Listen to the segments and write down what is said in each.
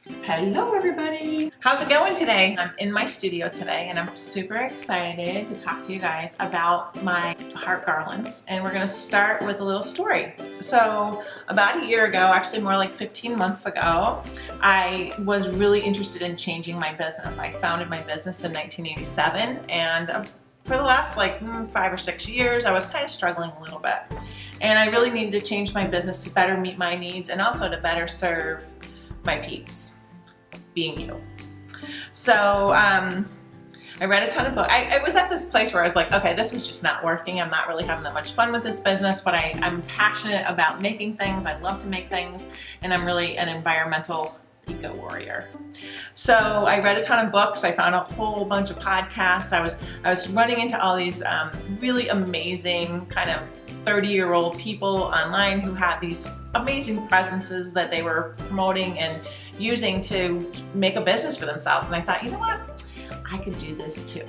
Hello everybody! How's it going today? I'm in my studio today and I'm super excited to talk to you guys about my heart garlands, and we're going to start with a little story. So about a year ago, actually more like 15 months ago, I was really interested in changing my business. I founded my business in 1987, and for the last like 5 or 6 years I was kind of struggling a little bit, and I really needed to change my business to better meet my needs and also to better serve my peeps, being you. So I read a ton of books. I was at this place where I was like, okay, this is just not working. I'm not really having that much fun with this business, but I'm passionate about making things. I love to make things, and I'm really an environmental eco warrior. So I read a ton of books. I found a whole bunch of podcasts. I was running into all these really amazing kind of 30-year-old people online who had these amazing presences that they were promoting and using to make a business for themselves. And I thought, you know what? I could do this too.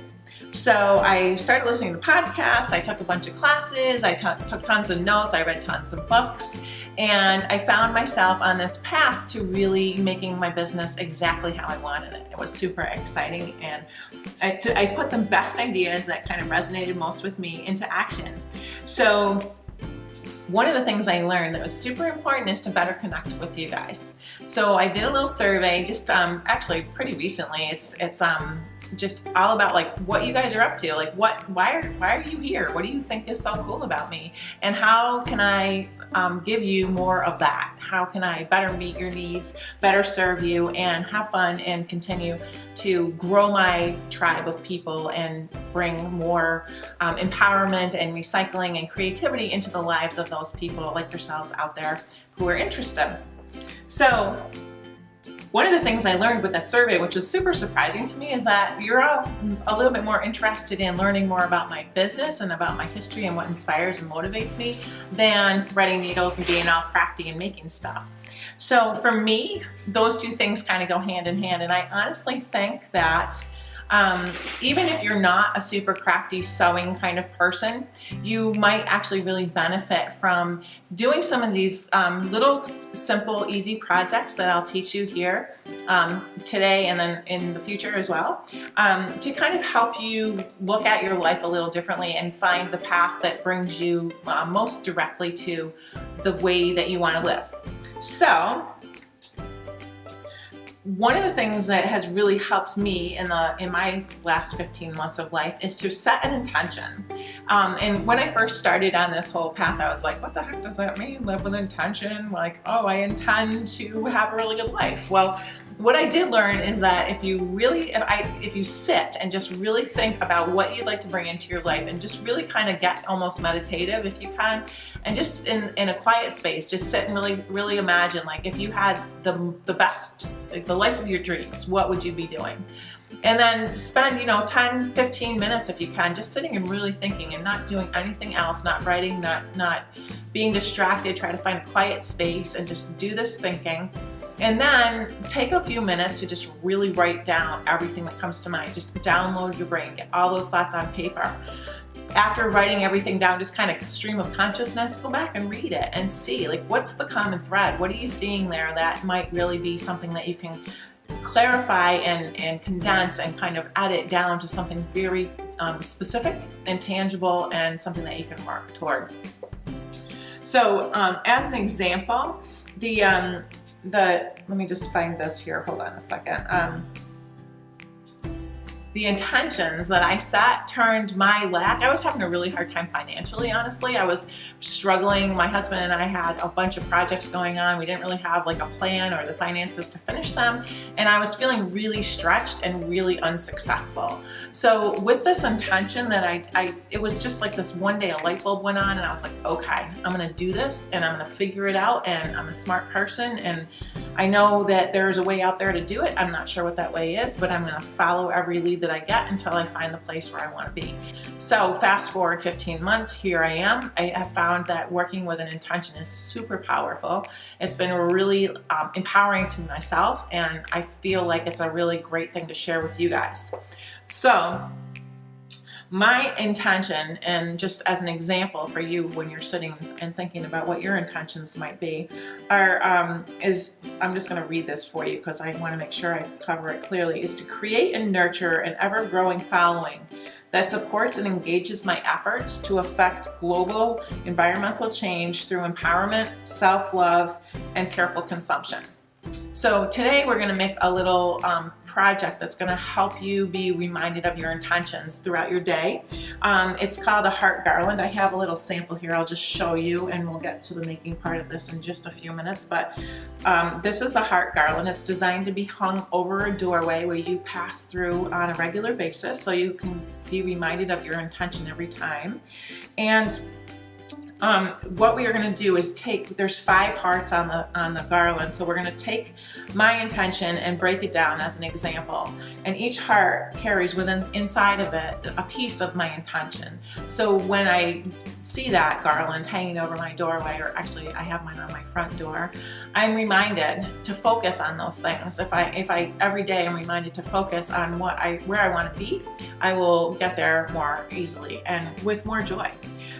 So I started listening to podcasts, I took a bunch of classes, I took tons of notes, I read tons of books, and I found myself on this path to really making my business exactly how I wanted it. It was super exciting, and I put the best ideas that kind of resonated most with me into action. So one of the things I learned that was super important is to better connect with you guys. So I did a little survey just actually pretty recently. It's just all about like what you guys are up to, like why are you here? What do you think is so cool about me? And how can I give you more of that? How can I better meet your needs, better serve you, and have fun and continue to grow my tribe of people and bring more empowerment and recycling and creativity into the lives of those people like yourselves out there who are interested. So one of the things I learned with this survey, which was super surprising to me, is that you're all a little bit more interested in learning more about my business and about my history and what inspires and motivates me than threading needles and being all crafty and making stuff. So for me, those two things kind of go hand in hand, and I honestly think that even if you're not a super crafty sewing kind of person, you might actually really benefit from doing some of these little simple easy projects that I'll teach you here today and then in the future as well, to kind of help you look at your life a little differently and find the path that brings you most directly to the way that you want to live. So one of the things that has really helped me in my last 15 months of life is to set an intention. And when I first started on this whole path, I was like, what the heck does that mean? Live with intention? Like, oh, I intend to have a really good life. Well, what I did learn is that if you sit and just really think about what you'd like to bring into your life and just really kind of get almost meditative if you can, and just in a quiet space, just sit and really imagine, like, if you had the best, like the life of your dreams, what would you be doing? And then spend 10, 15 minutes if you can, just sitting and really thinking and not doing anything else, not writing, not being distracted. Try to find a quiet space and just do this thinking. And then take a few minutes to just really write down everything that comes to mind. Just download your brain, get all those thoughts on paper. After writing everything down, just kind of stream of consciousness, go back and read it and see, like, what's the common thread? What are you seeing there that might really be something that you can clarify and condense and kind of edit down to something very specific and tangible and something that you can work toward. So as an example, let me just find this here, hold on a second. The intentions that I set turned my lack. I was having a really hard time financially, honestly. I was struggling. My husband and I had a bunch of projects going on. We didn't really have like a plan or the finances to finish them. And I was feeling really stretched and really unsuccessful. So with this intention that it was just like this one day a light bulb went on and I was like, okay, I'm gonna do this and I'm gonna figure it out, and I'm a smart person and I know that there's a way out there to do it. I'm not sure what that way is, but I'm gonna follow every lead that I get until I find the place where I want to be. So fast forward 15 months, here I am. I have found that working with an intention is super powerful. It's been really empowering to myself, and I feel like it's a really great thing to share with you guys. So My intention, and just as an example for you when you're sitting and thinking about what your intentions might be, are I'm just going to read this for you because I want to make sure I cover it clearly, is to create and nurture an ever-growing following that supports and engages my efforts to affect global environmental change through empowerment, self-love, and careful consumption. So today we're going to make a little project that's going to help you be reminded of your intentions throughout your day. It's called a heart garland. I have a little sample here. I'll just show you, and we'll get to the making part of this in just a few minutes. But this is the heart garland. It's designed to be hung over a doorway where you pass through on a regular basis, so you can be reminded of your intention every time. And what we are going to do is there's 5 hearts on the garland, so we're going to take my intention and break it down as an example, and each heart carries inside of it a piece of my intention. So when I see that garland hanging over my doorway, or actually I have mine on my front door, I'm reminded to focus on those things. If I every day I'm reminded to focus on where I want to be, I will get there more easily and with more joy.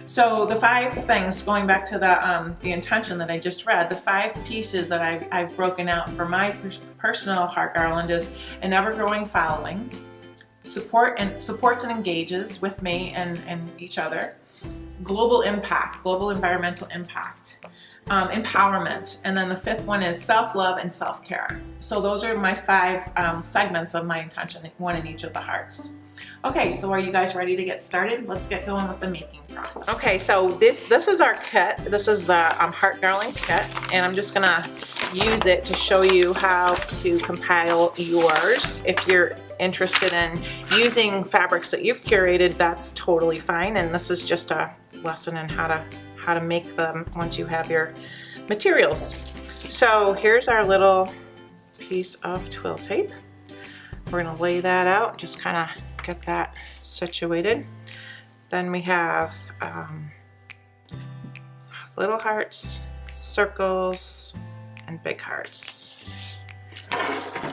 So the 5 things, going back to the intention that I just read, the 5 pieces that I've broken out for my personal heart garland is an ever-growing following, supports and engages with me and each other, global impact, global environmental impact, empowerment, and then the 5th one is self-love and self-care. So those are my 5 segments of my intention, one in each of the hearts. Okay, so are you guys ready to get started? Let's get going with the making process. Okay, so this is our kit. This is the heart garland kit, and I'm just gonna use it to show you how to compile yours. If you're interested in using fabrics that you've curated, that's totally fine, and this is just a lesson in how to make them once you have your materials. So here's our little piece of twill tape. We're gonna lay that out, just kind of get that situated. Then we have little hearts, circles, and big hearts.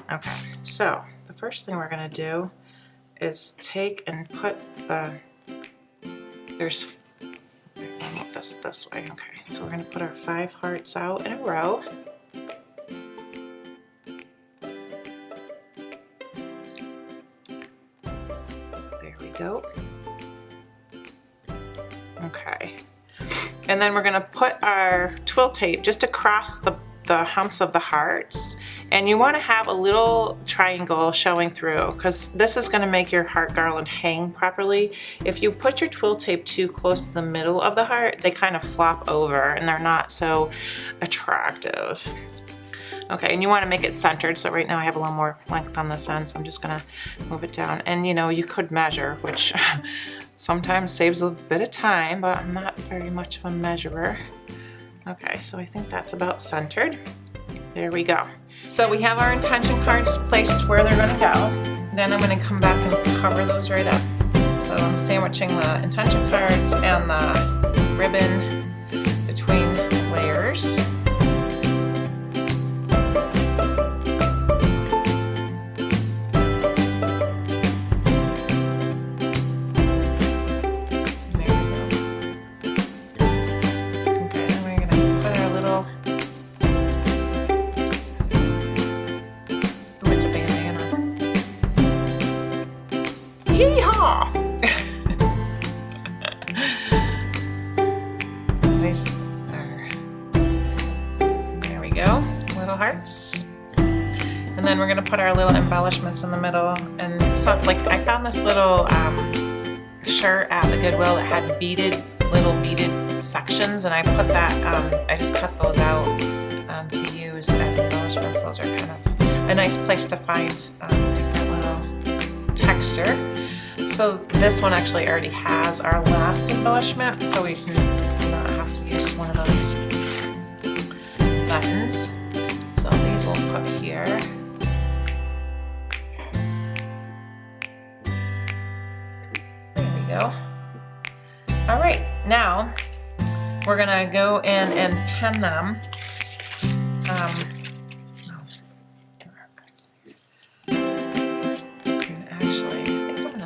Okay, so the first thing we're gonna do is take and put I'll move this way. Okay, so we're gonna put our 5 hearts out in a row. Go. Okay, and then we're going to put our twill tape just across the humps of the hearts, and you want to have a little triangle showing through because this is going to make your heart garland hang properly. If you put your twill tape too close to the middle of the heart, they kind of flop over and they're not so attractive. Okay, and you want to make it centered, so right now I have a little more length on this end, so I'm just going to move it down. And you know, you could measure, which sometimes saves a bit of time, but I'm not very much of a measurer. Okay, so I think that's about centered. There we go. So we have our intention cards placed where they're going to go. Then I'm going to come back and cover those right up. So I'm sandwiching the intention cards and the ribbon between layers. Yeehaw! Nice. There we go. Little hearts. And then we're going to put our little embellishments in the middle. And so, like, I found this little shirt at the Goodwill that had little beaded sections, and I put that, I just cut those out to use as embellishments. Those are kind of a nice place to find different little texture. So this one actually already has our last embellishment, so we do not have to use one of those buttons. So these we'll put here. There we go. All right, now we're gonna go in and pen them.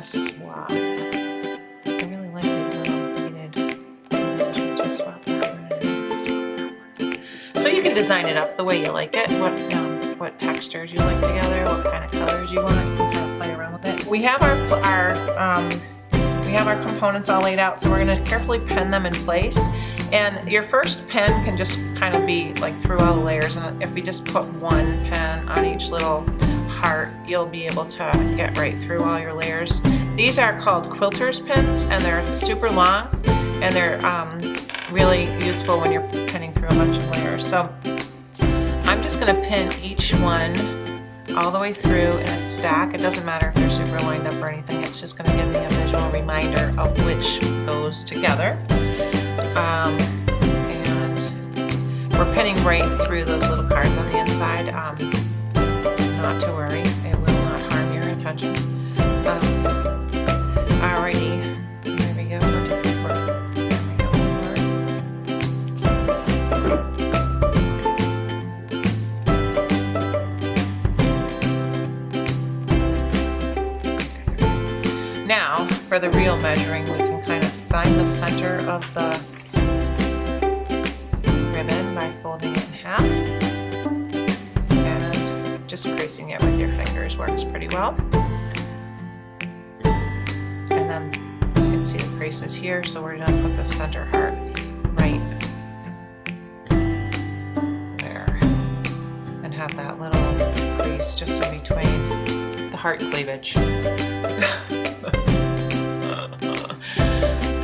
Swap design it up the way you like it, what textures you like together, what kind of colors you want. You can kind of play around with it. We have our components all laid out, so we're going to carefully pin them in place. And your first pin can just kind of be like through all the layers, and if we just put one pin on each little heart, you'll be able to get right through all your layers. These are called quilter's pins, and they're super long, and they're really useful when you're pinning through a bunch of layers. So I'm just going to pin each one all the way through in a stack. It doesn't matter if they're super lined up or anything, it's just going to give me a visual reminder of which goes together. And we're pinning right through those little cards on the inside. Not to worry, it will not harm your intention. Alrighty, there we go. 1, 2, 3, 4. There we go. Now, for the real measuring, we can kind of find the center of the ribbon by folding it in half, and just creasing it with your fingers works pretty well. And then you can see the creases here, so we're going to put the center heart right there and have that little crease just in between the heart cleavage.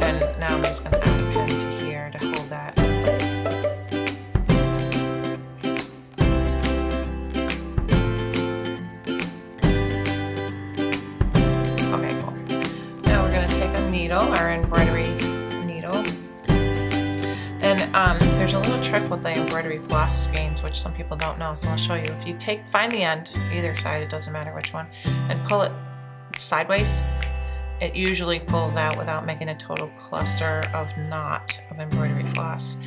And now I'm just going to add a pin to here to hold that in place. Okay, cool. Now we're going to take a needle, our embroidery needle, and there's a little trick with the embroidery floss skeins, which some people don't know, so I'll show you. If you find the end, either side, it doesn't matter which one, and pull it sideways, it usually pulls out without making a total cluster of knot of embroidery floss.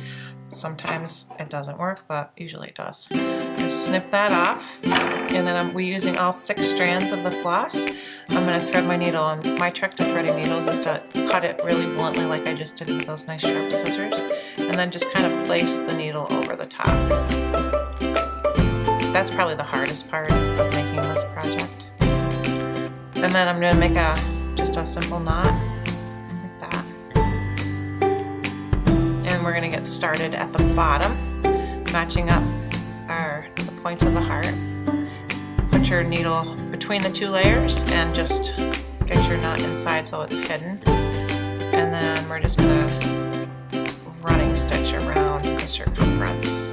Sometimes it doesn't work, but usually it does. Just snip that off, and then we're using all 6 strands of the floss. I'm going to thread my needle, and my trick to threading needles is to cut it really bluntly like I just did with those nice sharp scissors, and then just kind of place the needle over the top. That's probably the hardest part of making this project. And then I'm going to make just a simple knot like that, and we're going to get started at the bottom, matching up the points of the heart. Put your needle between the 2 layers and just get your knot inside so it's hidden, and then we're just going to running stitch around the circumference.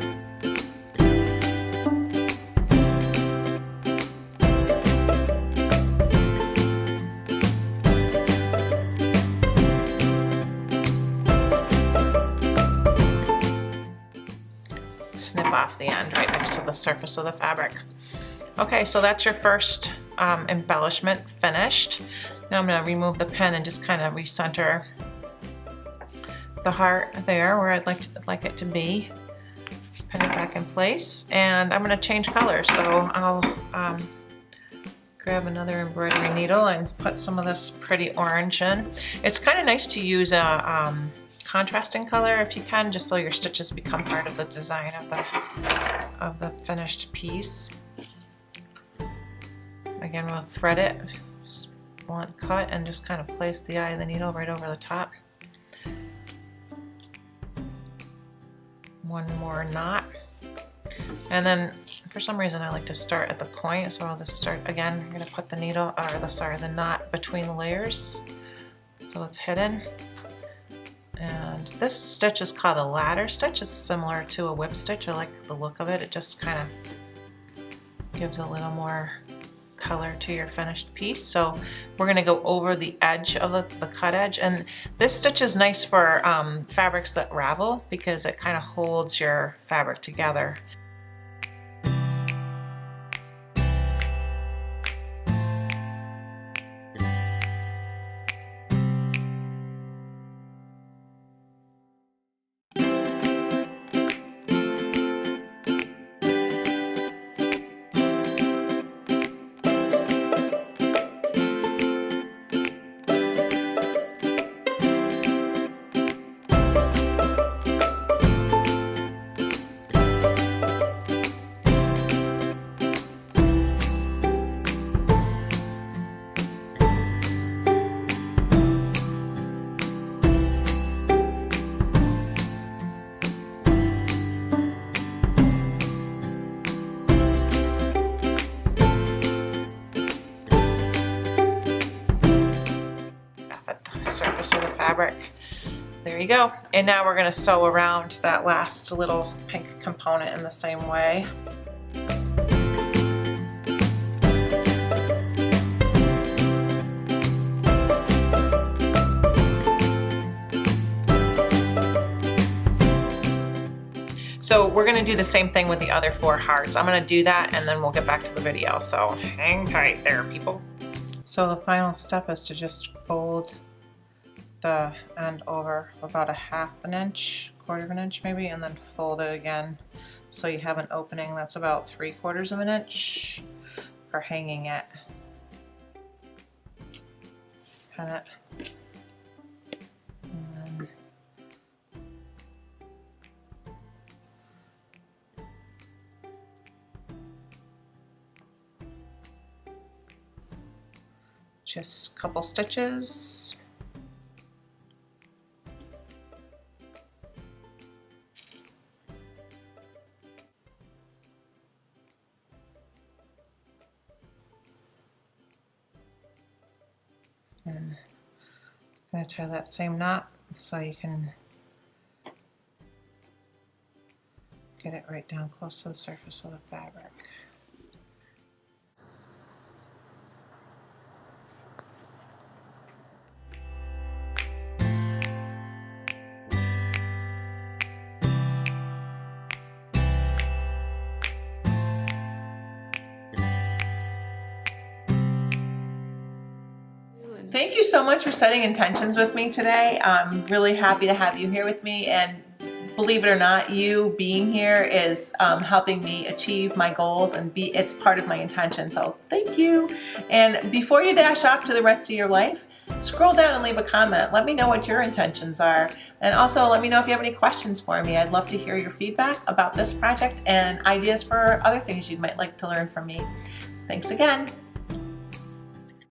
Snip off the end right next to the surface of the fabric. Okay, so that's your first embellishment finished. Now I'm going to remove the pin and just kind of recenter the heart there where I'd like it to be. Pin it back in place, and I'm going to change colors. So I'll grab another embroidery needle and put some of this pretty orange in. It's kind of nice to use a contrasting color if you can, just so your stitches become part of the design of the finished piece. Again, we'll thread it, just blunt cut, and just kind of place the eye of the needle right over the top. One more knot, and then for some reason I like to start at the point, so I'll just start again. I'm going to put the needle, or the knot between the layers so it's hidden. And this stitch is called a ladder stitch. It's similar to a whip stitch. I like the look of it. It just kind of gives a little more color to your finished piece. So we're going to go over the edge of the cut edge, and this stitch is nice for fabrics that ravel because it kind of holds your fabric together. fabric. There you go. And now we're gonna sew around that last little pink component in the same way. So we're gonna do the same thing with the other 4 hearts. I'm gonna do that and then we'll get back to the video. So hang tight there, people. So the final step is to just fold the end over about 1/2 inch, 1/4 inch maybe, and then fold it again. So you have an opening that's about 3/4 inch for hanging it. Pin it. And then just a couple stitches. And I'm going to tie that same knot so you can get it right down close to the surface of the fabric. Thank you so much for setting intentions with me today. I'm really happy to have you here with me, and believe it or not, you being here is helping me achieve my goals, and it's part of my intention, so thank you. And before you dash off to the rest of your life, scroll down and leave a comment. Let me know what your intentions are, and also let me know if you have any questions for me. I'd love to hear your feedback about this project and ideas for other things you might like to learn from me. Thanks again.